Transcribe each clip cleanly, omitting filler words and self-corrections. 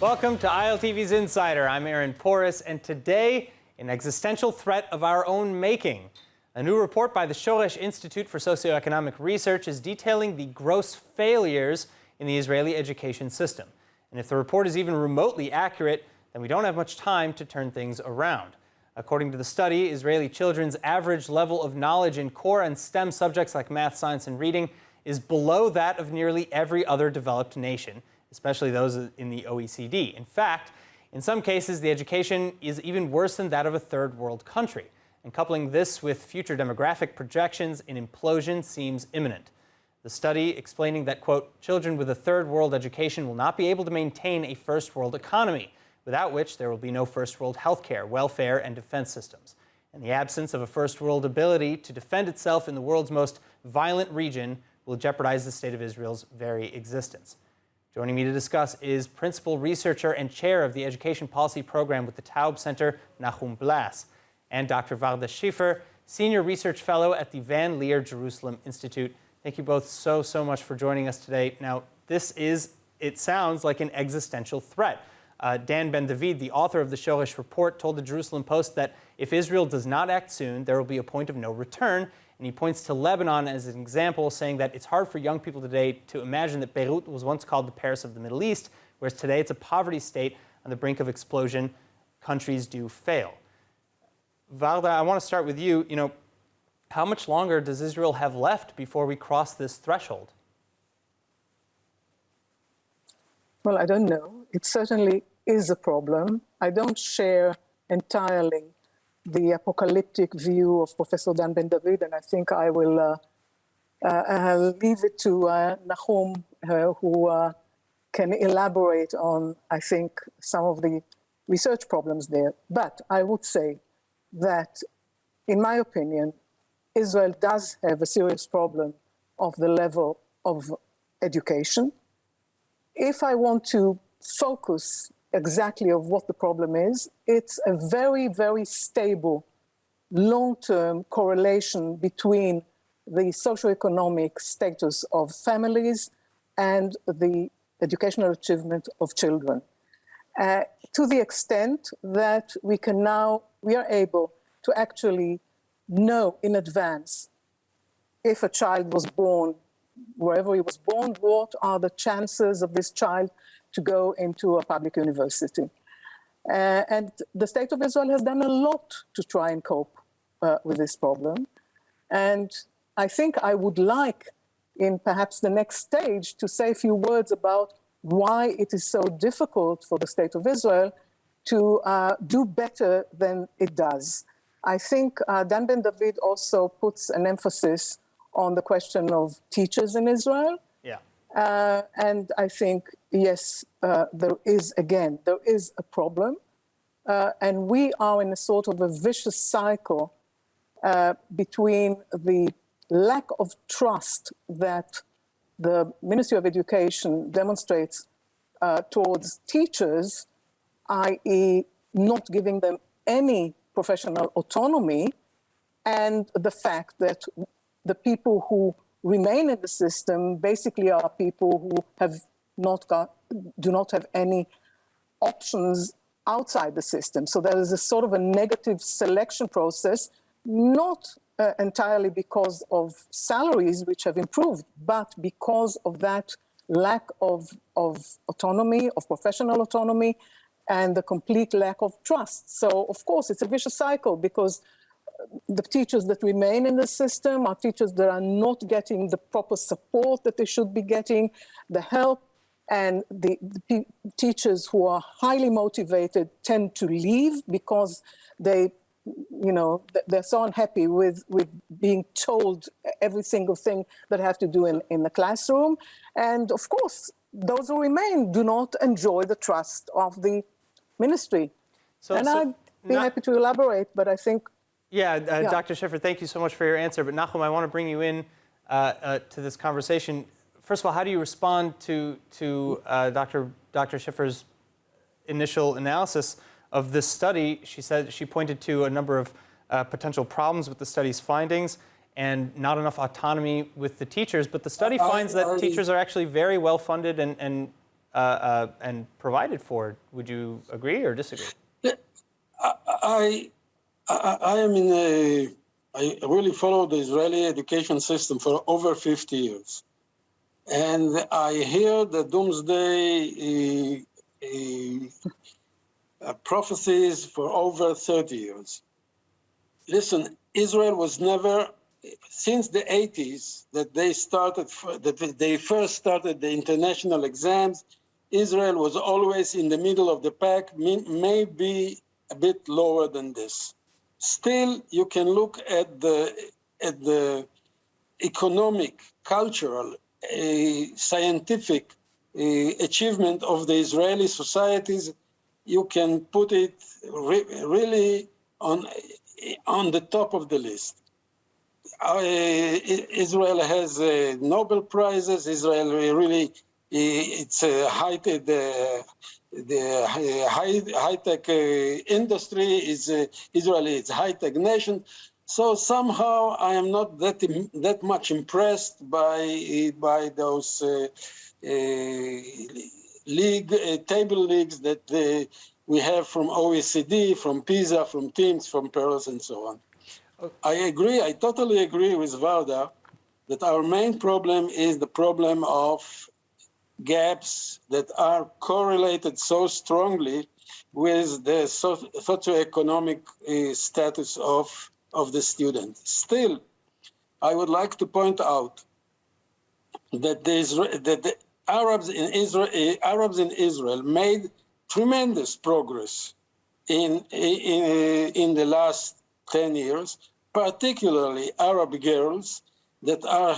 Welcome to ILTV's Insider. I'm Aaron Porras, and today, an existential threat of our own making. A new report by the Shoresh Institute for Socioeconomic Research is detailing the gross failures in the Israeli education system. And if the report is even remotely accurate, then we don't have much time to turn things around. According to the study, Israeli children's average level of knowledge in core and STEM subjects like math, science, and reading is below that of nearly every other developed nation, especially those in the OECD. In fact, in some cases, the education is even worse than that of a third world country. And coupling this with future demographic projections, an implosion seems imminent. The study explaining that, quote, children with a third world education will not be able to maintain a first world economy, without which there will be no first world healthcare, welfare, and defense systems. And the absence of a first world ability to defend itself in the world's most violent region will jeopardize the state of Israel's very existence. Joining me to discuss is principal researcher and chair of the Education Policy Program with the Taub Center, Nahum Blas, and Dr. Varda Schiffer, senior research fellow at the Van Leer Jerusalem Institute. Thank you both so much for joining us today. Now, this is, it sounds like an existential threat. Dan Ben-David, the author of the Shoresh report, told the Jerusalem Post that if Israel does not act soon, there will be a point of no return. And he points to Lebanon as an example, saying that it's hard for young people today to imagine that Beirut was once called the Paris of the Middle East, whereas today it's a poverty state on the brink of explosion. Countries do fail. Varda, I want to start with you. How much longer does Israel have left before we cross this threshold? Well, I don't know. It certainly is a problem. I don't share entirely the apocalyptic view of Professor Dan Ben-David, and I think I will leave it to Nahum, who can elaborate on, I think, some of the research problems there. But I would say that, in my opinion, Israel does have a serious problem of the level of education. If I want to focus exactly of what the problem is, it's a very, very stable, long-term correlation between the socioeconomic status of families and the educational achievement of children. To the extent that we are able to actually know in advance if a child was born, wherever he was born, what are the chances of this child to go into a public university. And the state of Israel has done a lot to try and cope with this problem. And I think I would like, in perhaps the next stage, to say a few words about why it is so difficult for the state of Israel to do better than it does. I think Dan Ben-David also puts an emphasis on the question of teachers in Israel. Yeah. And I think, yes, there is a problem. And we are in a sort of a vicious cycle between the lack of trust that the Ministry of Education demonstrates towards teachers, i.e. not giving them any professional autonomy, and the fact that the people who remain in the system basically are people who do not have any options outside the system. So there is a sort of a negative selection process, not entirely because of salaries, which have improved, but because of that lack of autonomy, of professional autonomy, and the complete lack of trust. So, of course, it's a vicious cycle because the teachers that remain in the system are teachers that are not getting the proper support that they should be getting, the help, and the teachers who are highly motivated tend to leave because they're so unhappy with being told every single thing that they have to do in the classroom. And of course, those who remain do not enjoy the trust of the ministry. I'd be happy to elaborate, but I think... Dr. Schiffer, thank you so much for your answer. But Nahum, I want to bring you in to this conversation. First of all, how do you respond to Dr. Schiffer's initial analysis of this study? She pointed to a number of potential problems with the study's findings and not enough autonomy with the teachers. But the study finds that teachers are actually very well funded and and provided for. Would you agree or disagree? I am in I really follow the Israeli education system for over 50 years. And I hear the doomsday prophecies for over 30 years. Listen, Israel was never, since the 80s that they first started the international exams, Israel was always in the middle of the pack, maybe a bit lower than this. Still, you can look at the economic, cultural, scientific achievement of the Israeli societies. You can put it really on the top of the list. Israel has Nobel Prizes. Israel really, it's a high-tech industry. Israel is a high-tech nation. So somehow I am not that much impressed by those table leagues that we have from OECD, from PISA, from TIMSS, from Pearls, and so on. I totally agree with Varda that our main problem is the problem of gaps that are correlated so strongly with the socioeconomic status of the student. Still, I would like to point out that the Arabs in Israel made tremendous progress in the last 10 years, particularly Arab girls that are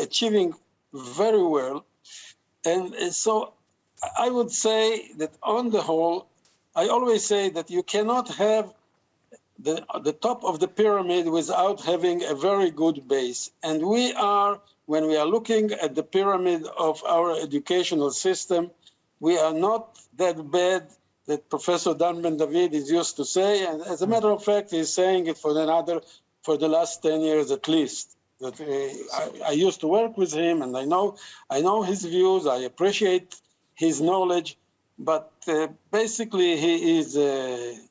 achieving very well. And so I would say that on the whole, I always say that you cannot have the top of the pyramid without having a very good base. And we are, when we are looking at the pyramid of our educational system, we are not that bad that Professor Dan Ben David is used to say. And as a matter of fact, he's saying it for the last 10 years at least. That I used to work with him, and I know his views. I appreciate his knowledge, but basically he is an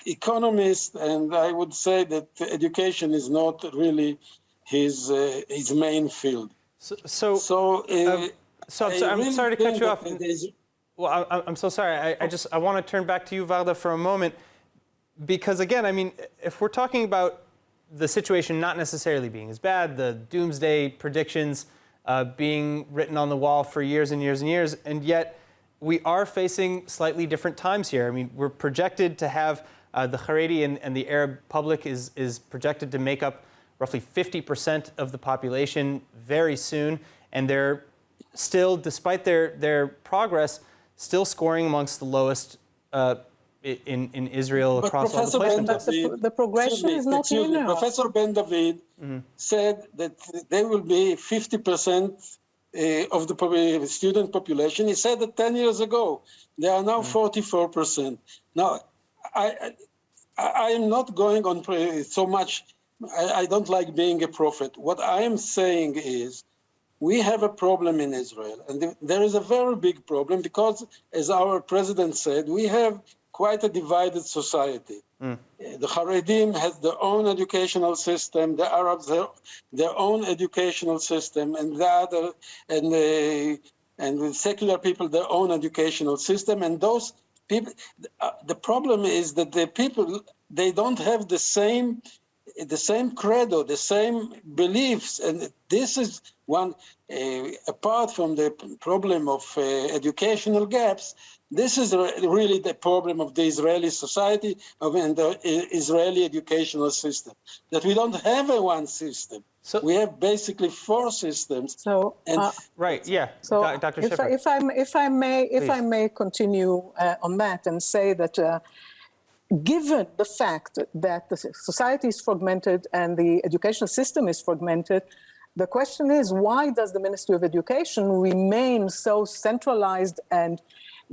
economist, and I would say that education is not really his main field. I'm sorry to cut you off. Well, I'm so sorry. I want to turn back to you, Varda, for a moment, because again, I mean, if we're talking about the situation not necessarily being as bad, the doomsday predictions being written on the wall for years and years and years, and yet we are facing slightly different times here. I mean, we're projected to have the Haredi and the Arab public is projected to make up roughly 50% of the population very soon, and they're still, despite their progress, still scoring amongst the lowest in Israel across all the placement. The progression is not linear. Professor Ben David said that they will be 50% of the student population. He said that 10 years ago. They are now 44%. Now, I am not going on so much. I don't like being a prophet. What I am saying is we have a problem in Israel. And there is a very big problem because, as our president said, we have quite a divided society. The Haredim has their own educational system, the Arabs have their own educational system, and the secular people their own educational system. And those people, the problem is that the people, they don't have the same credo, the same beliefs, and this is one. Apart from the problem of educational gaps, this is really the problem of the Israeli society and the Israeli educational system, that we don't have one system. So we have basically four systems. So right, yeah. So Dr. Schiffer. if I may continue on that and say that given the fact that the society is fragmented and the educational system is fragmented, the question is, why does the Ministry of Education remain so centralized and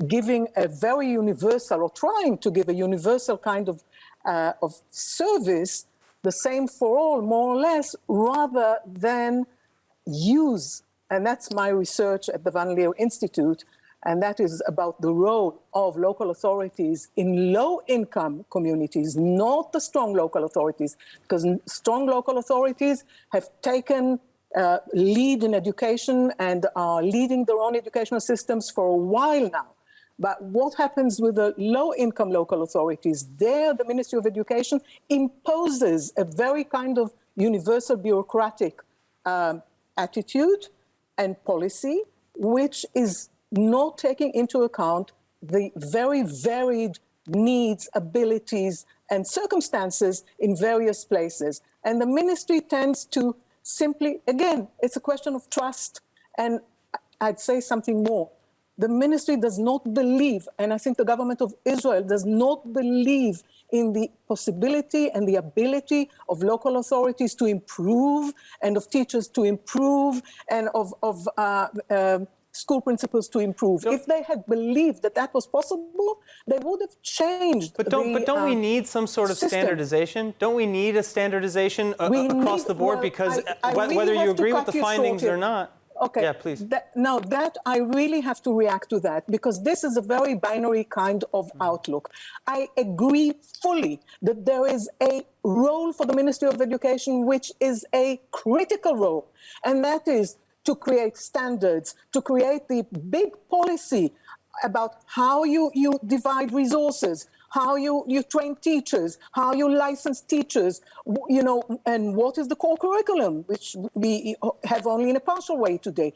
giving a very universal, or trying to give a universal kind of service, the same for all, more or less, rather than use and that's my research at the Van Leer Institute, and that is about the role of local authorities in low-income communities, not the strong local authorities, because strong local authorities have taken lead in education and are leading their own educational systems for a while now. But what happens with the low-income local authorities? There, the Ministry of Education imposes a very kind of universal bureaucratic attitude and policy, which is not taking into account the very varied needs, abilities, and circumstances in various places. And the ministry tends to simply, again, it's a question of trust. And I'd say something more. The ministry does not believe, and I think the government of Israel does not believe in the possibility and the ability of local authorities to improve, and of teachers to improve, and of school principals to improve. If they had believed that that was possible, they would have changed. But don't we need some sort of standardization? Don't we need a standardization across the board? Because whether you agree with the findings or not. Okay. Yeah, please. That I really have to react to that, because this is a very binary kind of outlook. I agree fully that there is a role for the Ministry of Education, which is a critical role, and that is to create standards, to create the big policy about how you divide resources, how you train teachers, how you license teachers, and what is the core curriculum, which we have only in a partial way today.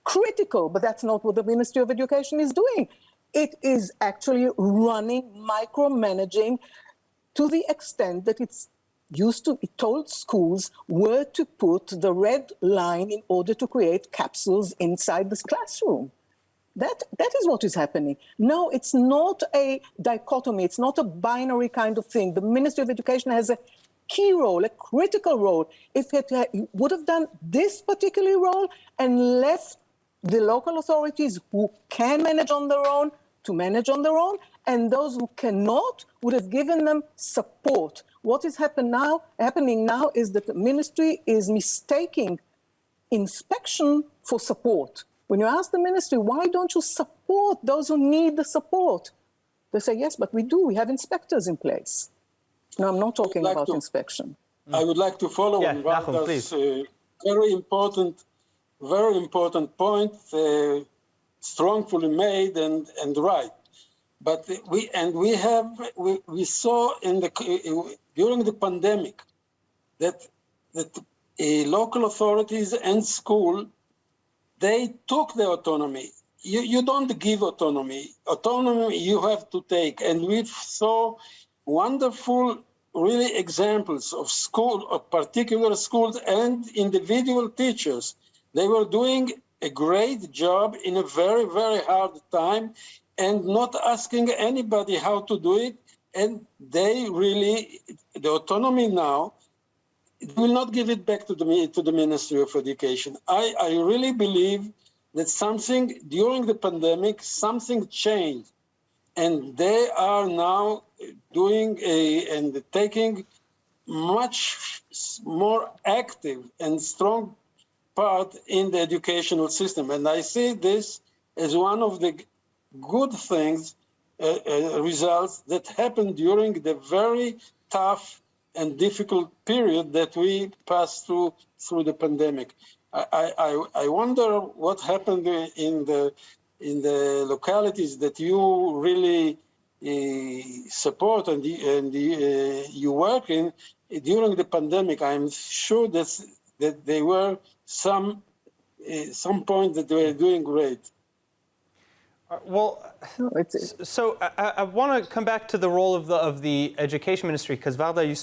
Critical, but that's not what the Ministry of Education is doing. It is actually running, micromanaging to the extent that it told schools where to put the red line in order to create capsules inside this classroom. That is what is happening. No, it's not a dichotomy. It's not a binary kind of thing. The Ministry of Education has a key role, a critical role. If it would have done this particular role and left the local authorities who can manage on their own to manage on their own, and those who cannot would have given them support. What is happening now is that the ministry is mistaking inspection for support. When you ask the ministry, why don't you support those who need the support? They say, yes, but we do. We have inspectors in place. No, I'm not talking about inspection. I would like to follow on Varda's very important point, strongly made and right. But we saw during the pandemic that local authorities and school, they took the autonomy. You don't give autonomy. Autonomy you have to take. And we saw wonderful, really examples of particular schools and individual teachers. They were doing a great job in a very, very hard time and not asking anybody how to do it. And they really, the autonomy now, will not give it back to the Ministry of Education. I really believe that something during the pandemic, something changed, and they are now doing and taking much more active and strong part in the educational system. And I see this as one of the good things, results that happened during the very tough and difficult period that we passed through the pandemic. I wonder what happened in the localities that you really support and you work in during the pandemic. I'm sure that there were some point that they were doing great. Well, so I want to come back to the role of the education ministry, because Varda, you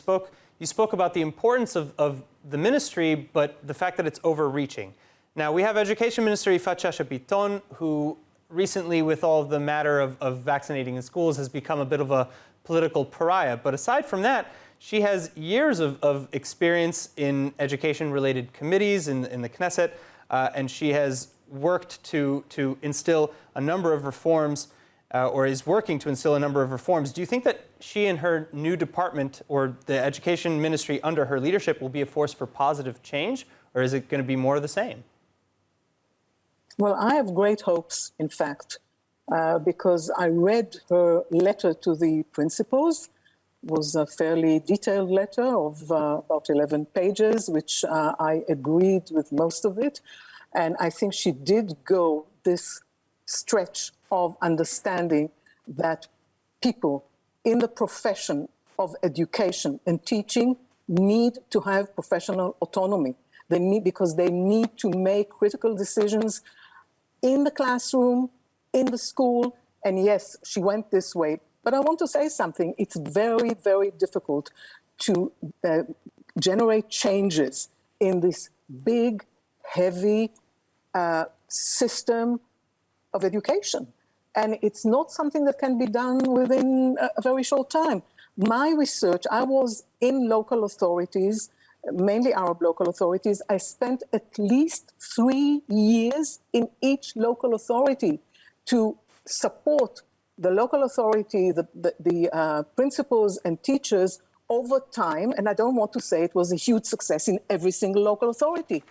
spoke about the importance of the ministry, but the fact that it's overreaching. Now, we have Education Minister Yifat Shasha Biton, who recently, with all of the matter of vaccinating in schools, has become a bit of a political pariah. But aside from that, she has years of experience in education-related committees in the Knesset, and she has worked to instill a number of reforms, or is working to instill a number of reforms. Do you think that she and her new department, or the education ministry under her leadership, will be a force for positive change, or is it going to be more of the same? Well, I have great hopes, in fact, because I read her letter to the principals. It was a fairly detailed letter of about 11 pages, which I agreed with most of it. And I think she did go this stretch of understanding that people in the profession of education and teaching need to have professional autonomy. They need, because they need to make critical decisions in the classroom, in the school, and yes, she went this way. But I want to say something. It's very, very difficult to generate changes in this big, heavy system of education. And it's not something that can be done within a very short time. My research, I was in local authorities, mainly Arab local authorities. I spent at least 3 years in each local authority to support the local authority, the principals and teachers over time. And I don't want to say it was a huge success in every single local authority.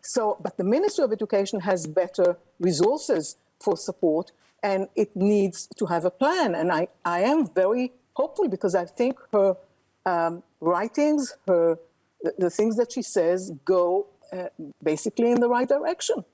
So, but the Ministry of Education has better resources for support, and it needs to have a plan. And I am very hopeful, because I think her writings, the things that she says go basically in the right direction.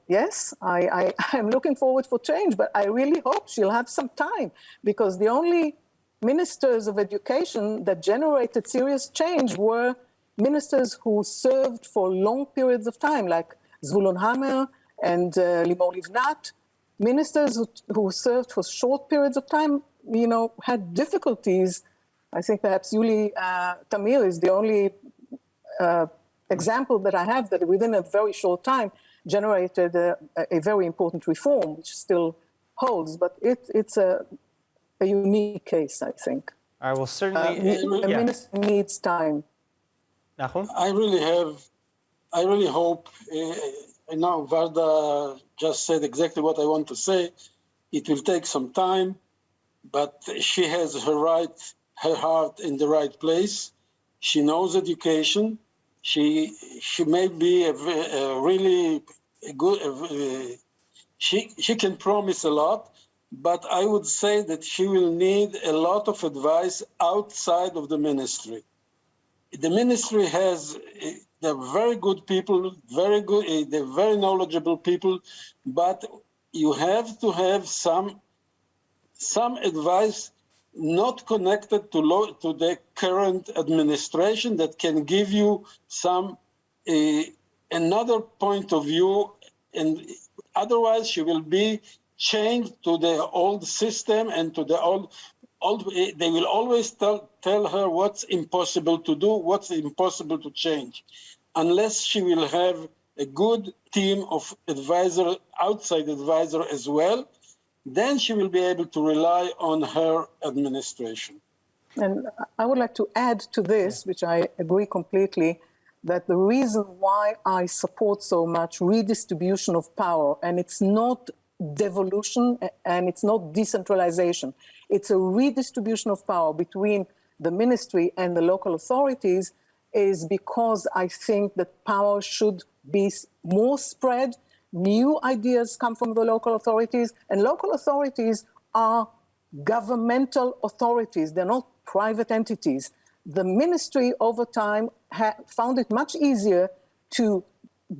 Yes, I'm looking forward for change, but I really hope she'll have some time, because the only ministers of education that generated serious change were ministers who served for long periods of time, like Zvulun Hammer and Limor Livnat. Ministers who served for short periods of time, you know, had difficulties. I think perhaps Yuli Tamir is the only example that I have that within a very short time generated a very important reform, which still holds, but it's a unique case, I think. I will certainly... a minister needs time. Nachum? I really hope, now Varda just said exactly what I want to say. It will take some time, but she has her heart in the right place. She knows education. She may be a really good, she can promise a lot, but I would say that she will need a lot of advice outside of the ministry. The ministry has, they're very good people, they're very knowledgeable people, but you have to have some advice not connected to the current administration that can give you some another point of view, and otherwise she will be chained to the old system and to the old. They will always tell her what's impossible to do, what's impossible to change, unless she will have a good team of outside advisor as well. Then she will be able to rely on her administration. And I would like to add to this, which I agree completely, that the reason why I support so much redistribution of power, and it's not devolution and it's not decentralization, it's a redistribution of power between the ministry and the local authorities, is because I think that power should be more spread. New ideas come from the local authorities, and local authorities are governmental authorities. They're not private entities. The ministry over time found it much easier to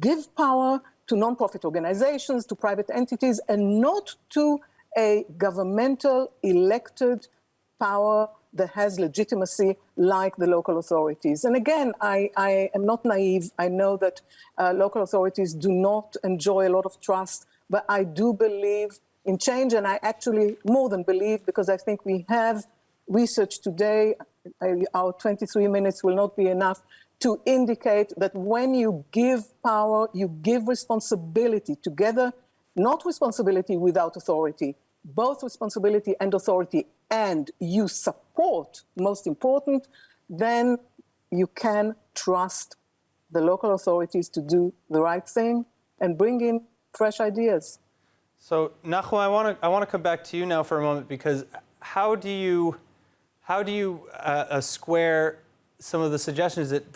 give power to non-profit organizations, to private entities, and not to a governmental elected power that has legitimacy like the local authorities. And again, I am not naive. I know that local authorities do not enjoy a lot of trust, but I do believe in change, and I actually more than believe, because I think we have research today, our 23 minutes will not be enough, to indicate that when you give power, you give responsibility together, not responsibility without authority, both responsibility and authority, and you support, most important, then you can trust the local authorities to do the right thing and bring in fresh ideas. So, Nachum, I want to come back to you now for a moment, because how do you square some of the suggestions that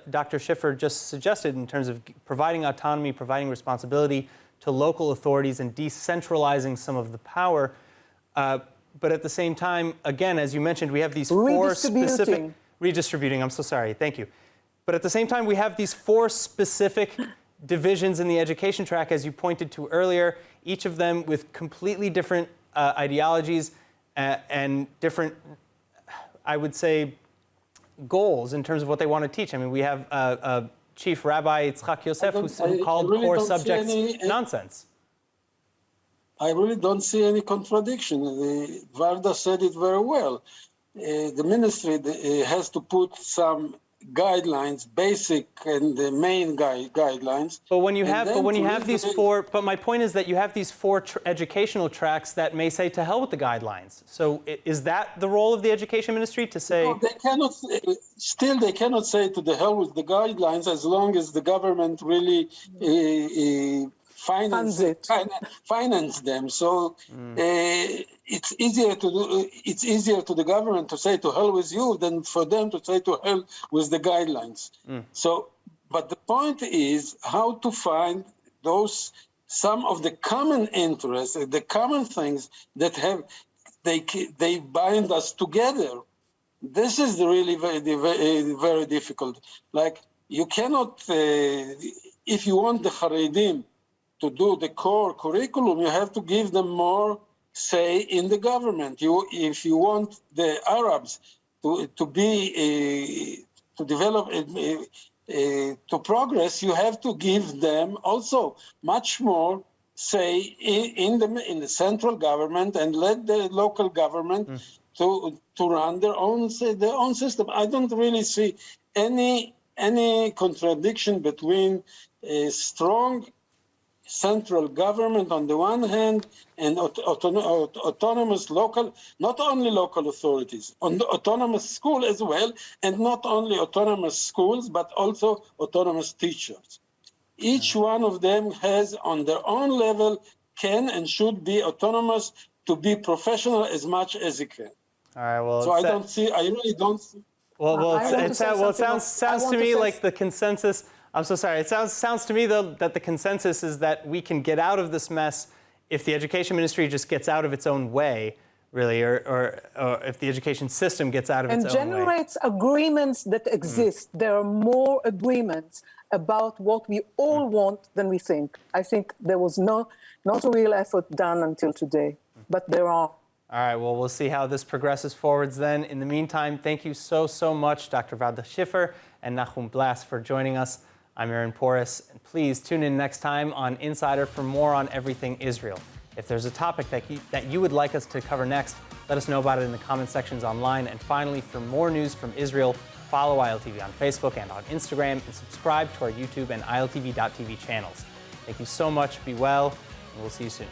Dr. Schiffer just suggested in terms of providing autonomy, providing responsibility to local authorities and decentralizing some of the power. But at the same time, again, as you mentioned, we have these four specific... Redistributing, I'm so sorry, thank you. But at the same time, we have these four specific divisions in the education track, as you pointed to earlier, each of them with completely different ideologies and different, I would say, goals in terms of what they want to teach. I mean, we have Chief Rabbi Yitzchak Yosef who called core subjects nonsense. I really don't see any contradiction. Varda said it very well. The ministry has to put some guidelines, basic and the main guidelines. But when you have these four, but my point is that you have these four educational tracks that may say to hell with the guidelines. So is that the role of the education ministry to say? No, they cannot. Still, they cannot say to the hell with the guidelines as long as the government really finance them. So it's easier to do. It's easier to the government to say to hell with you than for them to say to hell with the guidelines. So, but the point is how to find those some of the common interests, the common things that they bind us together. This is really very difficult. Like you cannot, if you want the Haredim to do the core curriculum, you have to give them more say in the government. If you want the Arabs to develop, to progress, you have to give them also much more say in the central government and let the local government to run their own system. I don't really see any contradiction between a strong central government on the one hand and autonomous local, not only local authorities, on the autonomous school as well, and not only autonomous schools, but also autonomous teachers. Each one of them has on their own level can and should be autonomous to be professional as much as it can. All right, well, so I really don't see. Well, it sounds to me like the consensus. I'm so sorry. It sounds to me, though, that the consensus is that we can get out of this mess if the education ministry just gets out of its own way, really, or if the education system gets out of its own way. And generates agreements that exist. There are more agreements about what we all want than we think. I think there was not a real effort done until today, but there are. All right, well, we'll see how this progresses forwards then. In the meantime, thank you so much, Dr. Varda Schiffer and Nachum Blas, for joining us. I'm Aaron Porras, and please tune in next time on Insider for more on everything Israel. If there's a topic that you would like us to cover next, let us know about it in the comment sections online. And finally, for more news from Israel, follow ILTV on Facebook and on Instagram, and subscribe to our YouTube and ILTV.tv channels. Thank you so much, be well, and we'll see you soon.